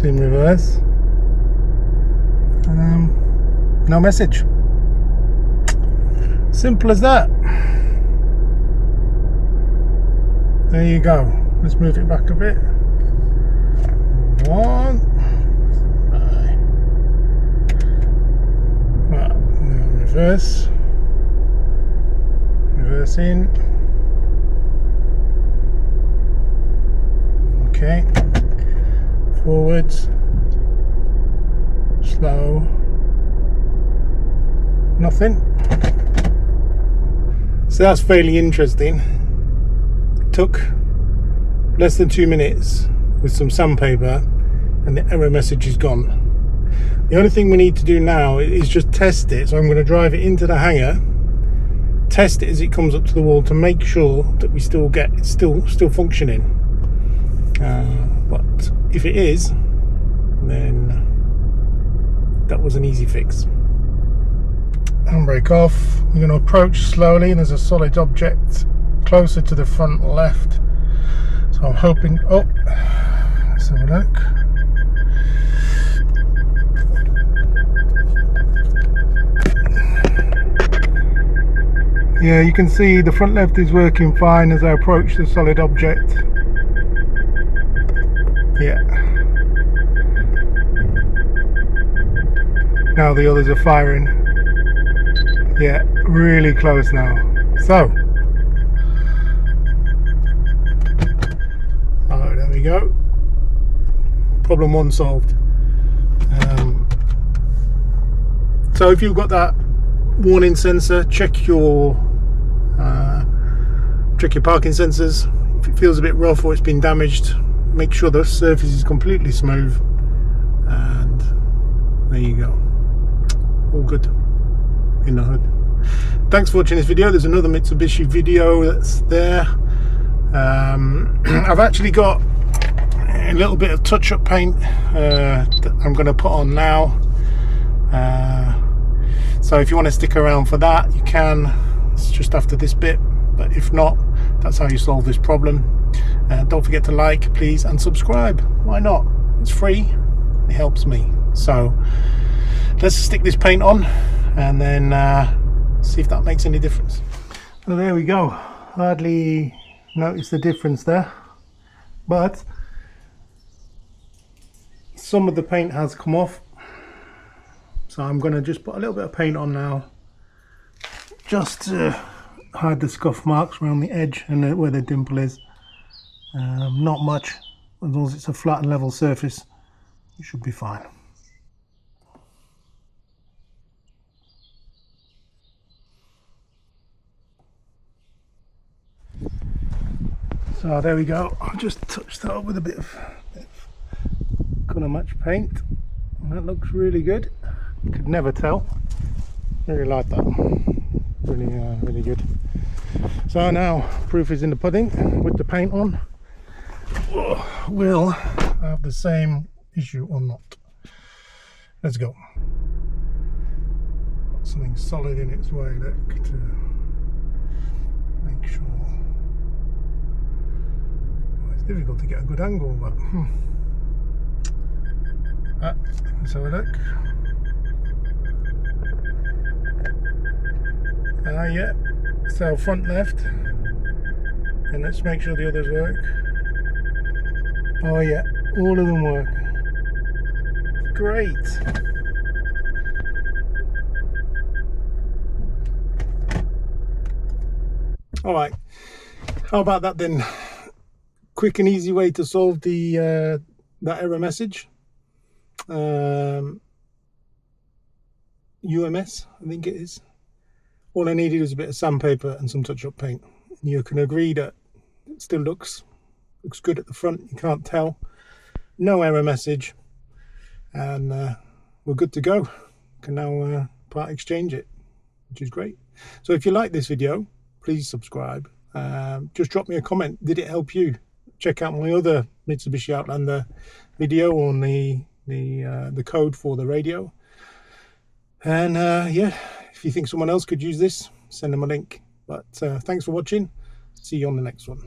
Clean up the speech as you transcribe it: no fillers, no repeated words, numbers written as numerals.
It's in reverse. No message. Simple as that. There you go. Let's move it back a bit. One. Right. Now reverse. Reverse in. Okay. Forwards. Slow. Nothing. So that's fairly interesting. Took less than 2 minutes with some sandpaper and the error message is gone. The only thing we need to do now is just test it. So I'm going to drive it into the hangar, test it as it comes up to the wall to make sure that we still get it's still functioning. But if it is, then that was an easy fix. Handbrake off. We're going to approach slowly. There's a solid object closer to the front left, so I'm hoping. Oh, let's have a look. Yeah, you can see the front left is working fine as I approach the solid object. Yeah. Now the others are firing. Yeah, really close now. So, oh, there we go. Problem one solved. So if you've got that warning sensor, check your parking sensors. If it feels a bit rough or it's been damaged, make sure the surface is completely smooth. And there you go. All good in the hood. Thanks for watching this video. There's another Mitsubishi video that's there. I've actually got a little bit of touch-up paint that I'm going to put on now. So if you want to stick around for that, you can. It's just after this bit, but if not, that's how you solve this problem. Don't forget to like, please, and subscribe. Why not? It's free. It helps me. So let's stick this paint on and then see if that makes any difference. Well, there we go. Hardly noticed the difference there, but some of the paint has come off, so I'm going to just put a little bit of paint on now, just to hide the scuff marks around the edge and where the dimple is. Not much, as long as it's a flat and level surface, it should be fine. So there we go. I'll just touch that up with a bit of colour match paint, and that looks really good. You could never tell. Really like that. Really good. So now proof is in the pudding. With the paint on, will have the same issue or not. Let's go. Got something solid in its way, look, to make sure. It's difficult to get a good angle, but let's have a look. Yeah, so front left, and let's make sure the others work. Oh yeah, all of them work. Great. All right, how about that then? Quick and easy way to solve the that error message. UMS, I think it is. All I needed was a bit of sandpaper and some touch-up paint. You can agree that it still looks good at the front. You can't tell. No error message, and we're good to go. Can now part exchange it, which is great. So if you like this video, please subscribe. Just drop me a comment. Did it help you? Check out my other Mitsubishi Outlander video on the code for the radio. And yeah, if you think someone else could use this, send them a link. But thanks for watching. See you on the next one.